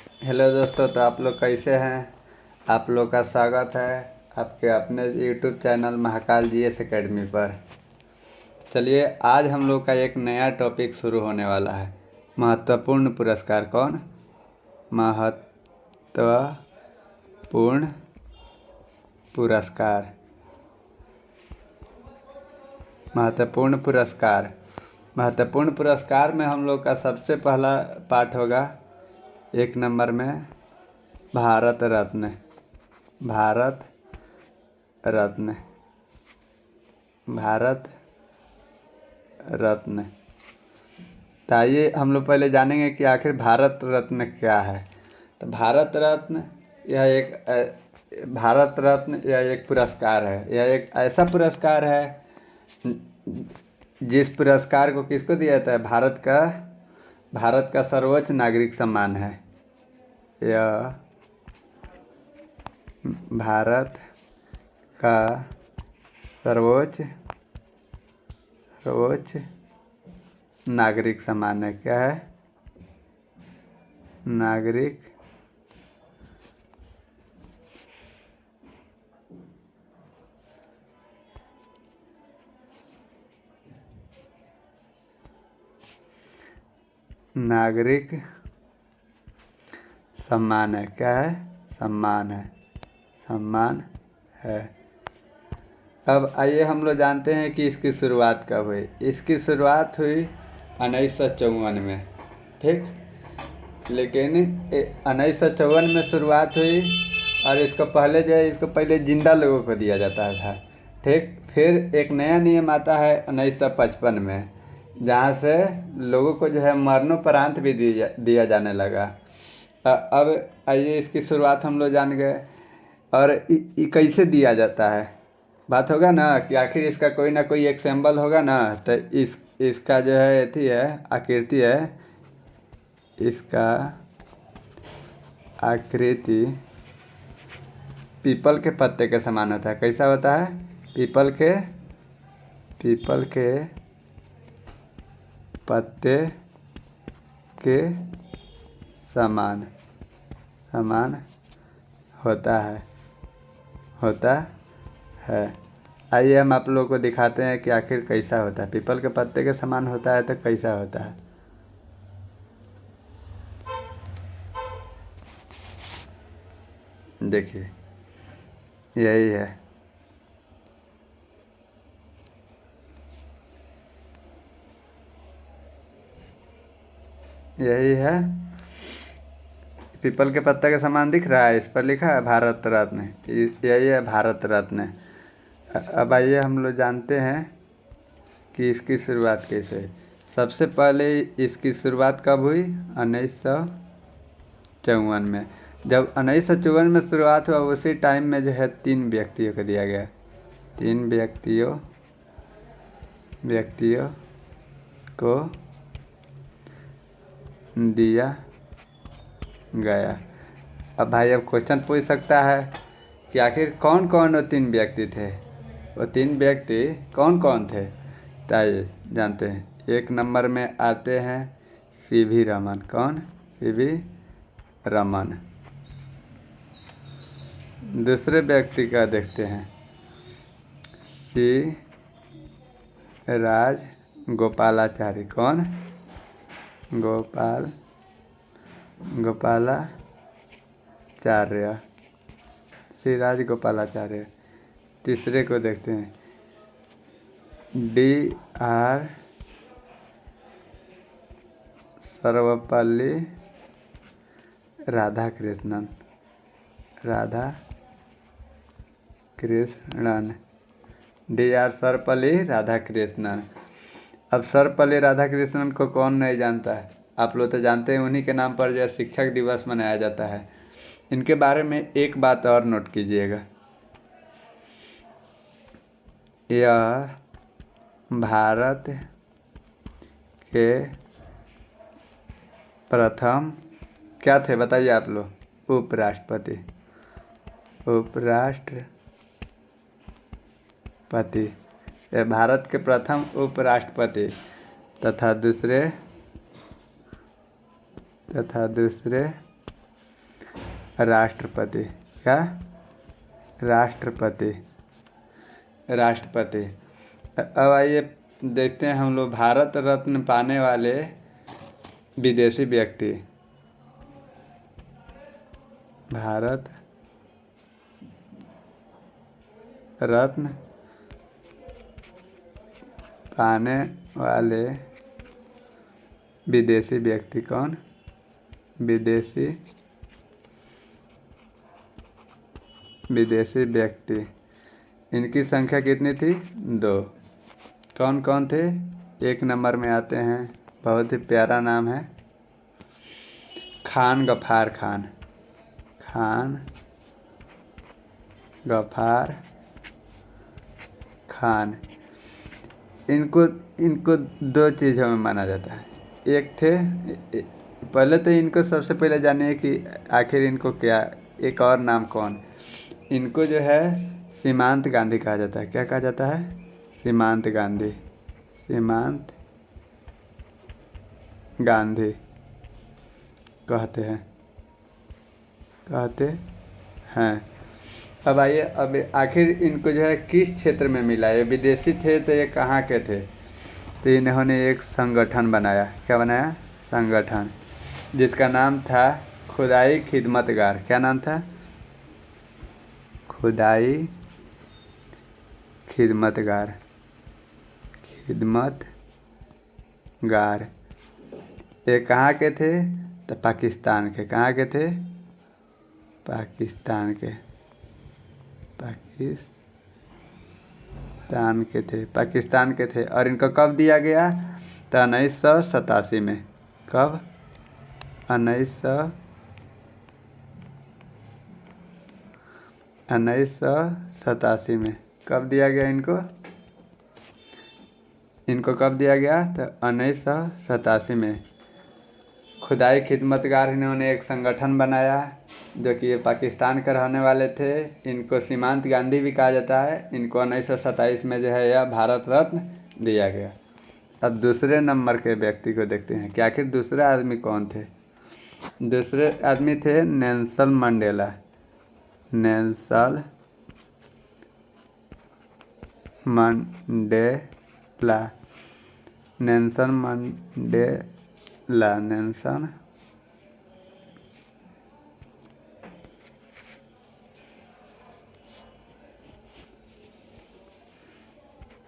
Hello दोस्तों, तो आप लोग कैसे हैं। आप लोग का स्वागत है आपके अपने YouTube channel Mahakal GS academy पर। चलिए, आज हम लोग का एक नया टॉपिक शुरू होने वाला है। महत्वपूर्ण पुरस्कार। कौन? महत्वपूर्ण पुरस्कार। महत्वपूर्ण पुरस्कार। महत्वपूर्ण पुरस्कार में हम लोग का सबसे पहला पाठ होगा 1 नंबर में भारत रत्न। भारत रत्न। भारत रत्न। तो आइए हम लोग पहले जानेंगे कि आखिर भारत रत्न क्या है। तो भारत रत्न यह एक पुरस्कार है। यह एक ऐसा पुरस्कार है जिस पुरस्कार को किसको दिया जाता है? भारत का सर्वोच्च नागरिक सम्मान है। यह भारत का सर्वोच्च नागरिक सम्मान है। क्या है? नागरिक सम्मान है। क्या है? सम्मान है। सम्मान है। अब आइए हम लोग जानते हैं कि इसकी शुरुआत कब हुई। इसकी शुरुआत हुई 1954 में। ठीक। लेकिन 1954 में शुरुआत हुई और इसको पहले जिंदा लोगों को दिया जाता था। ठीक। फिर एक नया नियम आता है 1955 में, जहाँ से लोगों को जो है मरणोपरांत भी दिया जाने लगा। अब आइए इसकी शुरुआत हम लोग जान गए। और ये कैसे दिया जाता है, बात होगा ना कि आखिर इसका कोई ना कोई एक सिंबल होगा ना। तो इसका जो है अथी है, आकृति है। इसका आकृति पीपल के पत्ते के समान होता है। कैसा होता है? पीपल के पत्ते के समान होता है। आइए हम आप लोगों को दिखाते हैं कि आखिर कैसा होता है। पीपल के पत्ते के समान होता है तो कैसा होता है। देखिए, यही है। यही है। पीपल के पत्ते के समान दिख रहा है, इस पर लिखा है भारत रत्न। यही है भारत रत्न। अब आइए हम लोग जानते हैं कि इसकी शुरुआत कैसे हुई। सबसे पहले इसकी शुरुआत कब हुई? 1954 में। जब 1954 में शुरुआत हुआ, उसी टाइम में जो है 3 व्यक्तियों को दिया गया। 3 व्यक्तियों को दिया गया। अब भाई, अब क्वेश्चन पूछ सकता है कि आखिर कौन कौन वो 3 व्यक्ति थे। वो 3 व्यक्ति कौन कौन थे, तो आइए जानते हैं। 1 नंबर में आते हैं सीवी रमन। कौन? सीवी रमन। दूसरे व्यक्ति का देखते हैं, सी राज गोपालाचारी। कौन? गोपालाचार्य। सी राज गोपालाचार्य। तीसरे को देखते हैं, DR सर्वपल्ली राधाकृष्णन। DR सर्वपल्ली राधाकृष्णन। अब सर्वपल्ली राधाकृष्णन को कौन नहीं जानता है। आप लोग तो जानते हैं, उन्हीं के नाम पर जो शिक्षक दिवस मनाया जाता है। इनके बारे में एक बात और नोट कीजिएगा, यह भारत के प्रथम क्या थे बताइए आप लोग? उपराष्ट्रपति। ये भारत के प्रथम उपराष्ट्रपति तथा दूसरे राष्ट्रपति। क्या? राष्ट्रपति। राष्ट्रपति। अब आइए देखते हैं हम लोग भारत रत्न पाने वाले विदेशी व्यक्ति। भारत रत्न पाने वाले विदेशी व्यक्ति कौन? विदेशी व्यक्ति। इनकी संख्या कितनी थी? 2। कौन कौन थे? 1 नंबर में आते हैं, बहुत ही प्यारा नाम है, खान गफ्फार खान। खान गफ्फार खान। इनको 2 चीज़ों में माना जाता है। एक थे, पहले तो इनको सबसे पहले जानिए कि आखिर इनको क्या, एक और नाम कौन। इनको जो है सीमांत गांधी कहा जाता है। क्या कहा जाता है? सीमांत गांधी। सीमांत गांधी कहते हैं। अब आइए, अब आखिर इनको जो है किस क्षेत्र में मिला? ये विदेशी थे तो ये कहाँ के थे? तो इन्होंने एक संगठन बनाया। क्या बनाया? संगठन, जिसका नाम था खुदाई खिदमतगार। क्या नाम था? खुदाई खिदमतगार। ये कहाँ के थे? तो पाकिस्तान के। कहाँ के थे? पाकिस्तान के थे। और इनको कब दिया गया? तो 1987 में। कब? 1987 में। कब दिया गया इनको? कब दिया गया? तो 1987 में। खुदाई खिदमतगार, इन्होंने एक संगठन बनाया जो कि ये पाकिस्तान के रहने वाले थे। इनको सीमांत गांधी भी कहा जाता है। इनको 1927 में जो है यह भारत रत्न दिया गया। अब दूसरे नंबर के व्यक्ति को देखते हैं कि आखिर दूसरे आदमी कौन थे। दूसरे आदमी थे नेल्सन मंडेला। Nelson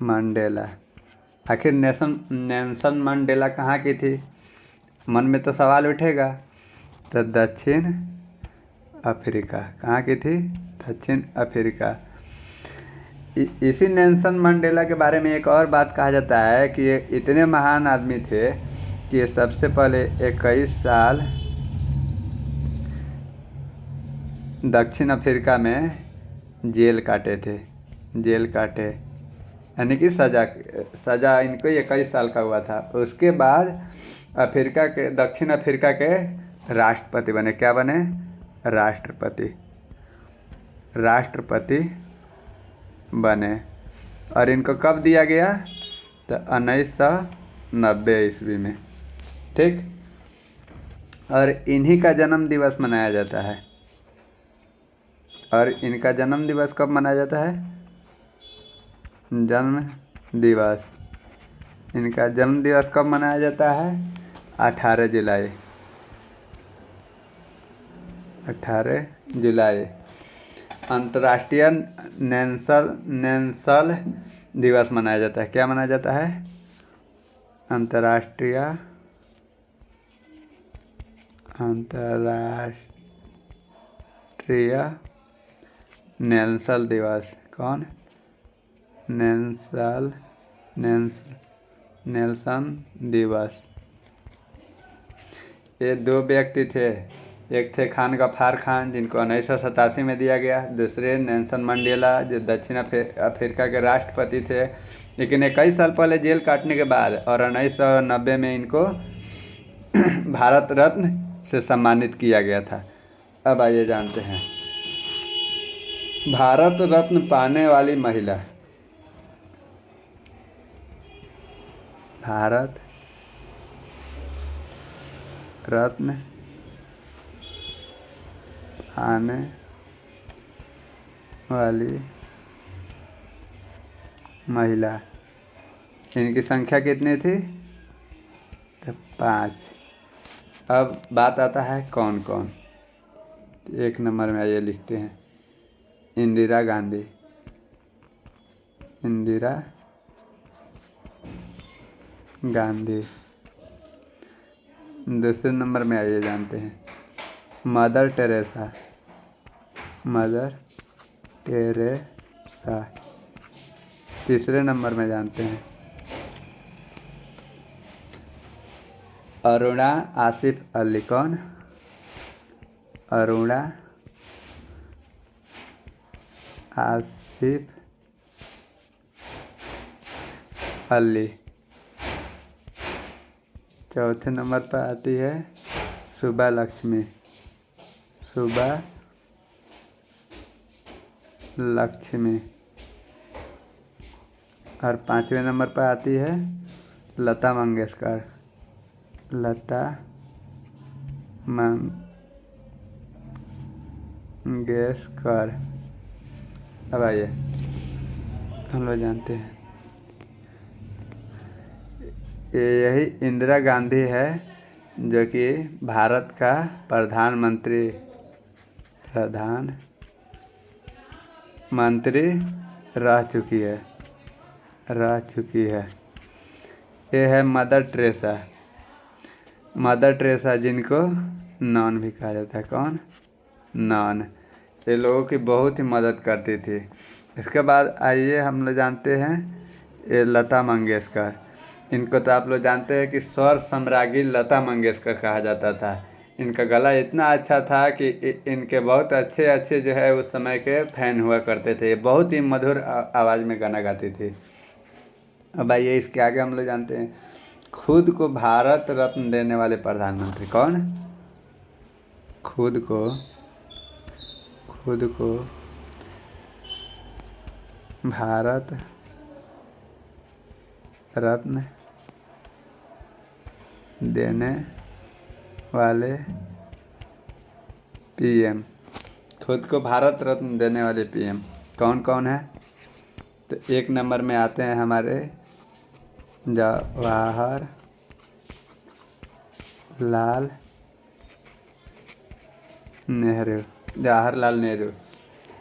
Mandela. आखिर नेल्सन मंडेला कहाँ की थी? मन में तो सवाल उठेगा। तो दक्षिण अफ्रीका। कहाँ की थी? दक्षिण अफ्रीका। इसी नेल्सन मंडेला के बारे में एक और बात कहा जाता है कि ये इतने महान आदमी थे कि ये सबसे पहले 21 साल दक्षिण अफ्रीका में जेल काटे। यानी कि सज़ा इनको 21 साल का हुआ था। उसके बाद दक्षिण अफ्रीका के राष्ट्रपति बने। क्या बने? राष्ट्रपति बने। और इनको कब दिया गया? तो 1990 ईस्वी में। ठीक। और इन्हीं का जन्म दिवस मनाया जाता है। और इनका जन्म दिवस कब मनाया जाता है? इनका जन्म दिवस कब मनाया जाता है? 18 जुलाई। अंतर्राष्ट्रीय नेल्सन दिवस मनाया जाता है। क्या मनाया जाता है? अंतर्राष्ट्रीय नेल्सन दिवस। कौन? नेल्सन दिवस। ये 2 व्यक्ति थे। एक थे खान गफ्फार खान, जिनको 1987 में दिया गया। दूसरे नेल्सन मंडेला, जो दक्षिण अफ्रीका के राष्ट्रपति थे, लेकिन 21 साल पहले जेल काटने के बाद और 1990 में इनको भारत रत्न से सम्मानित किया गया था। अब आइए जानते हैं भारत रत्न पाने वाली महिला। भारत रत्न आने वाली महिला। इनकी संख्या कितनी थी? तो 5। अब बात आता है कौन कौन। तो 1 नंबर में आइए लिखते हैं इंदिरा गांधी। इंदिरा गांधी। दूसरे नंबर में आइए जानते हैं मदर टेरेसा। Mother Teresa. तीसरे नंबर में जानते हैं अरुणा आसिफ अली। कौन? अरुणा आसिफ अली। चौथे नंबर पर आती है सुबा लक्ष्मी। सुबा लक्ष्मी। और 5वें नंबर पर आती है लता मंगेशकर। लता मंगेशकर। अब आइए हम लोग जानते हैं यही इंदिरा गांधी है जो कि भारत का प्रधानमंत्री रह चुकी है। ये है मदर टेरेसा जिनको नॉन भी कहा जाता है। कौन? नॉन। ये लोगों की बहुत ही मदद करती थी। इसके बाद आइए हम लोग जानते हैं ये लता मंगेशकर। इनको तो आप लोग जानते हैं कि स्वर सम्राज्ञी लता मंगेशकर कहा जाता था। इनका गला इतना अच्छा था कि इनके बहुत अच्छे अच्छे जो है उस समय के फैन हुआ करते थे। बहुत ही मधुर आवाज़ में गाना गाती थी। अब आइए इसके आगे हम लोग जानते हैं खुद को भारत रत्न देने वाले प्रधानमंत्री। कौन? खुद को भारत रत्न देने वाले पीएम। खुद को भारत रत्न देने वाले पीएम कौन कौन है? तो 1 नंबर में आते हैं हमारे जवाहरलाल नेहरू।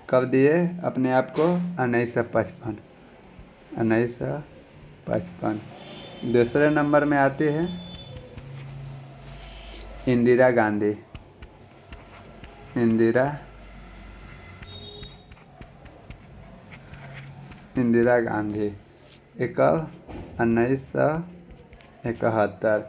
कब दिए अपने आप को? 1955। दूसरे नंबर में आती है इंदिरा गांधी। इंदिरा गांधी 1971।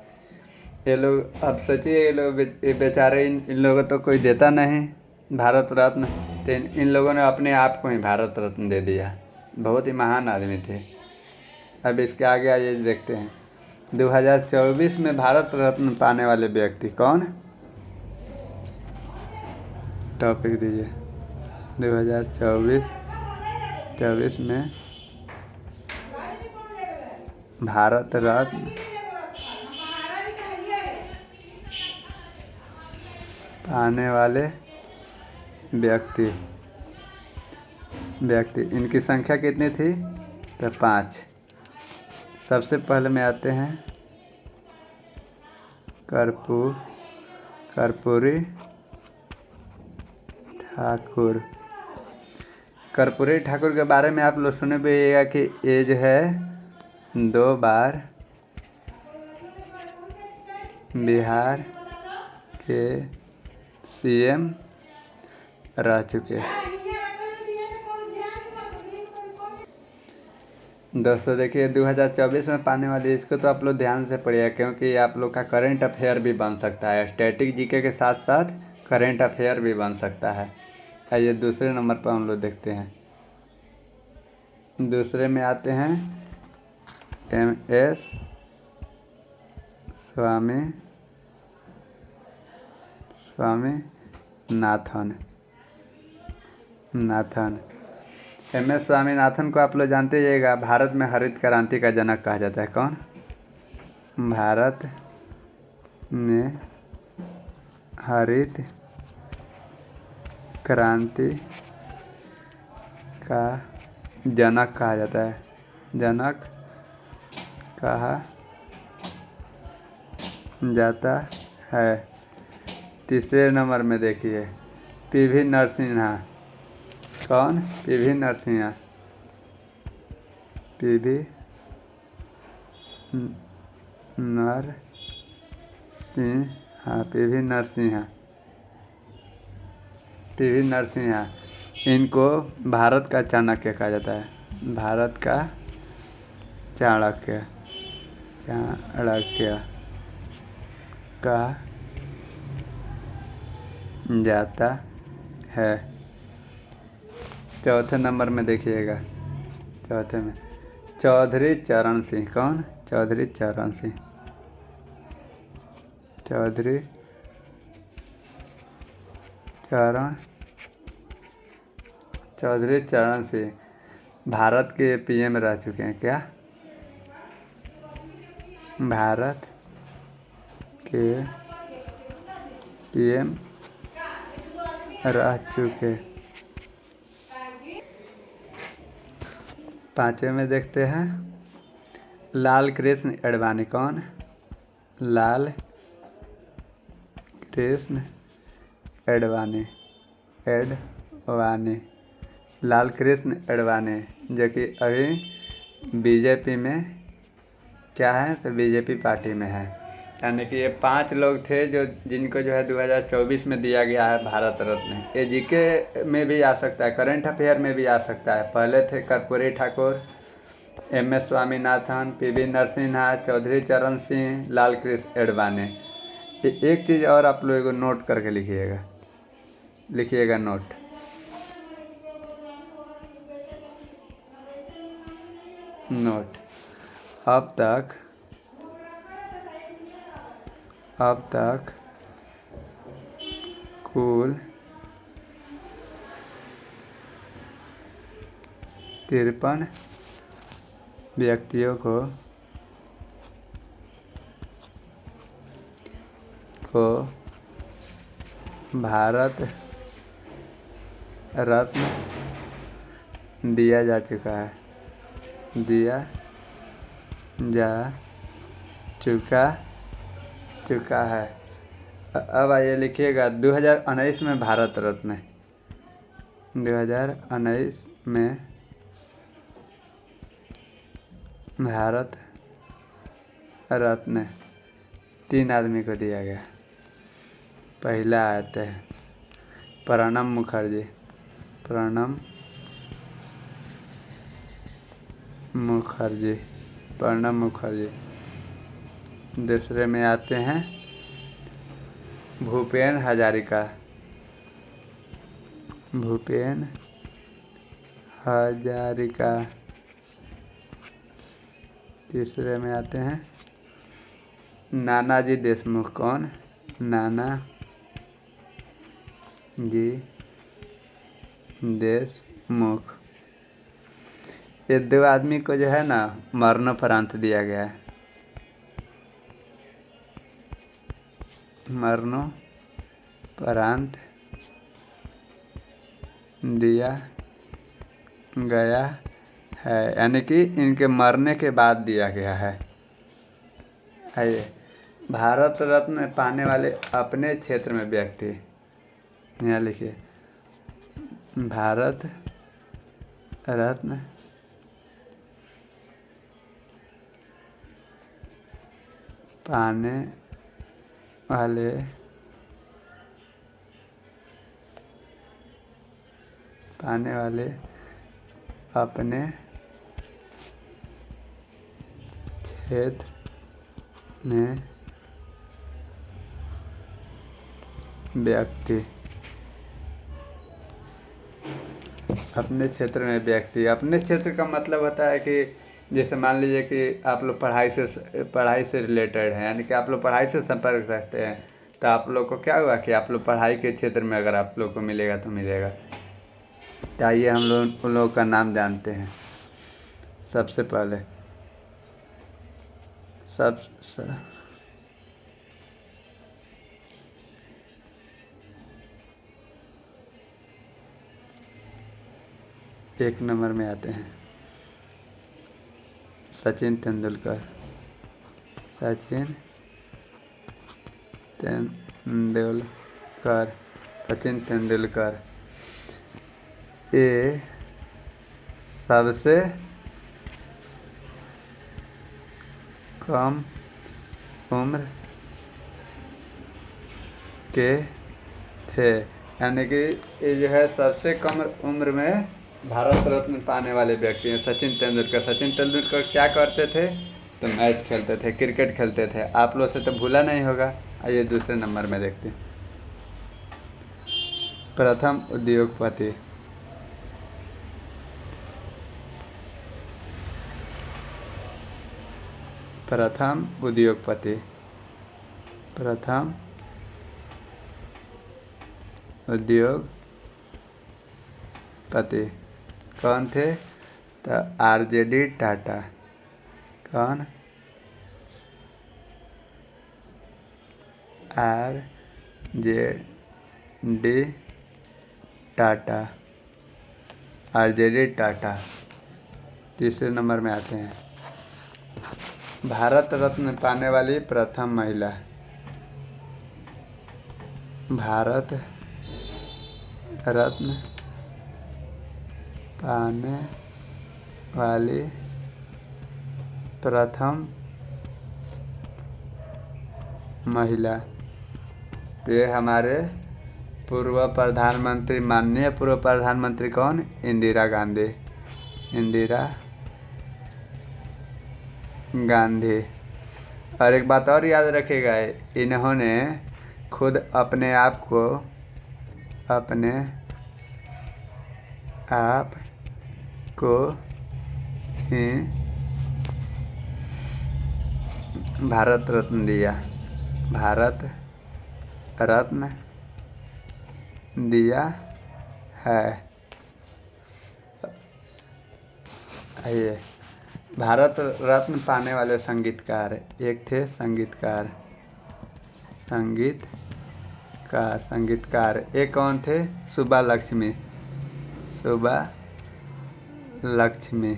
ये लोग अब सोचिए ये लोग बेचारे इन लोगों तो कोई देता नहीं भारत रत्न। तो इन लोगों ने अपने आप को ही भारत रत्न दे दिया। बहुत ही महान आदमी थे। अब इसके आगे आइए देखते हैं 2024 में भारत रत्न पाने वाले व्यक्ति कौन? टॉपिक दीजिए 2024 में भारत रत्न पाने वाले व्यक्ति। इनकी संख्या कितनी थी? तो 5। सबसे पहले में आते हैं कर्पूरी ठाकुर। कर्पूरी ठाकुर के बारे में आप लोग सुने भी होगा कि ये जो है 2 बार बिहार के सीएम रह चुके हैं। दोस्तों देखिए 2024 में पाने वाली इसको तो आप लोग ध्यान से पढ़िए क्योंकि आप लोग का करंट अफेयर भी बन सकता है। स्टैटिक जीके के साथ साथ करंट अफेयर भी बन सकता है। आइए दूसरे नंबर पर हम लोग देखते हैं। दूसरे में आते हैं MS स्वामीनाथन। MS स्वामीनाथन को आप लोग जानते जाइएगा। भारत में हरित क्रांति का जनक कहा जाता है। कौन? भारत में हरित क्रांति का जनक कहा जाता है, जनक कहा जाता है। तीसरे नंबर में देखिए पीवी नरसिम्हा। कौन? PV Narasimha. PV Narasimha, PV Narasimha, PV Narasimha. इनको भारत का चाणक्य कहा जाता है, भारत का चाणक्य, चाणक्य कहा जाता है। चौथे नंबर में देखिएगा, चौथे में चौधरी चरण सिंह। कौन? चौधरी चरण सिंह, चौधरी चरण सिंह भारत के पीएम रह चुके हैं। क्या? भारत के पीएम रह चुके। पांचवें में देखते हैं लाल कृष्ण अडवाणी। कौन? लाल कृष्ण अडवाणी, लाल कृष्ण अडवाणी, जो कि अभी बीजेपी में क्या है, तो बीजेपी पार्टी में है। यानी कि ये 5 लोग थे जो जिनको जो है 2024 में दिया गया है भारत रत्न। ये जीके में भी आ सकता है, करंट अफेयर में भी आ सकता है। पहले थे कर्पूरी ठाकुर, MS स्वामीनाथन, पीवी नरसिम्हा, चौधरी चरण सिंह, लाल कृष्ण अडवाणी। एक चीज़ और आप लोगों को नोट करके लिखिएगा नोट। अब तक कुल 53 व्यक्तियों को भारत रत्न दिया जा चुका है। अब आइए लिखिएगा 2019 में भारत रत्न, 2019 में भारत रत्न 3 आदमी को दिया गया। पहला आते हैं प्रणब मुखर्जी, प्रणब मुखर्जी। दूसरे में आते हैं भूपेन हजारिका, तीसरे में आते हैं नानाजी देशमुख। कौन? नानाजी देशमुख। ये 2 आदमी को जो है ना मरणोपरांत दिया गया है, मरणोपरांत दिया गया है, यानी कि इनके मरने के बाद दिया गया है। आइए भारत रत्न पाने वाले अपने क्षेत्र में व्यक्ति, यहाँ लिखिए भारत रत्न पाने वाले अपने क्षेत्र में व्यक्ति, अपने क्षेत्र में व्यक्ति। अपने क्षेत्र का मतलब होता है कि जैसे मान लीजिए कि आप लोग पढ़ाई से रिलेटेड हैं, यानी कि आप लोग पढ़ाई से संपर्क रखते हैं, तो आप लोग को क्या हुआ कि आप लोग पढ़ाई के क्षेत्र में अगर आप लोग को मिलेगा तो मिलेगा। तो आइए हम लोग उन लोगों का नाम जानते हैं। सबसे पहले 1 नंबर में आते हैं सचिन तेंदुलकर। सचिन तेंदुलकर सचिन तेंदुलकर ये सबसे कम उम्र के थे, यानी कि ये जो है सबसे कम उम्र में भारत रत्न पाने वाले व्यक्ति हैं सचिन तेंदुलकर। सचिन तेंदुलकर क्या करते थे? तो मैच खेलते थे, क्रिकेट खेलते थे। आप लोग से तो भूला नहीं होगा। आइए दूसरे नंबर में देखते हैं। प्रथम उद्योगपति। प्रथम उद्योगपति। प्रथम उद्योगपति कौन थे? तो RJD टाटा। कौन? RJD टाटा। RJD टाटा तीसरे नंबर में आते हैं। भारत रत्न पाने वाली प्रथम महिला। भारत रत्न पाने वाली प्रथम महिला तो ये हमारे पूर्व प्रधानमंत्री, माननीय पूर्व प्रधानमंत्री कौन? इंदिरा गांधी। इंदिरा गांधी। और एक बात और याद रखिएगा, इन्होंने खुद अपने आप को ही भारत रत्न दिया। भारत रत्न दिया है। आइए, भारत रत्न पाने वाले संगीतकार एक थे। संगीतकार एक कौन थे? सुब्बा लक्ष्मी।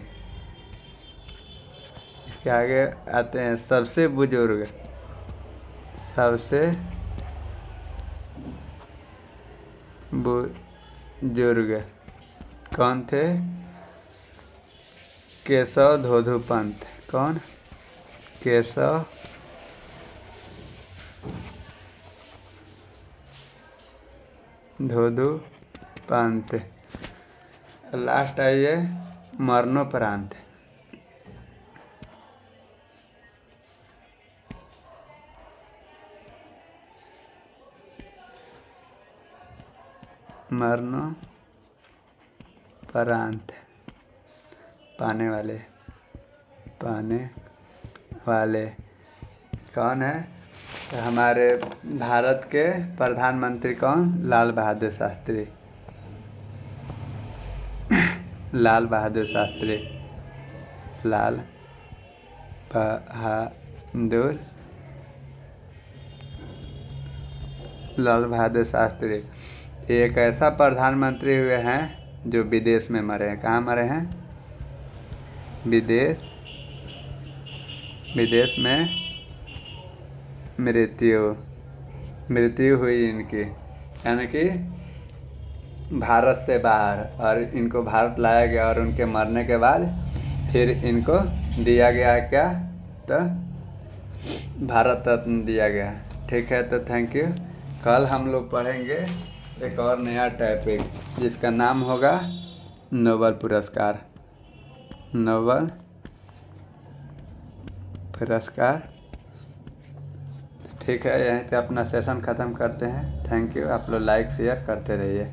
इसके आगे आते हैं सबसे बुजुर्ग कौन थे? केशव धोधु पंत। कौन? केशव धोधु पंत। लास्ट आइए मरणोपरांत। मरणोपरांत पाने वाले कौन है? तो हमारे भारत के प्रधानमंत्री कौन? लाल बहादुर शास्त्री। लाल बहादुर शास्त्री एक ऐसा प्रधानमंत्री हुए हैं जो विदेश में मरे हैं। कहाँ मरे हैं? विदेश में मृत्यु हुई इनकी, यानी कि भारत से बाहर, और इनको भारत लाया गया और उनके मरने के बाद फिर इनको दिया गया क्या? तो भारत रत्न दिया गया। ठीक है, तो थैंक यू। कल हम लोग पढ़ेंगे एक और नया टॉपिक जिसका नाम होगा नोबेल पुरस्कार। ठीक है, यहीं पे अपना सेशन ख़त्म करते हैं। Thank you. आप लोग लाइक शेयर करते रहिए।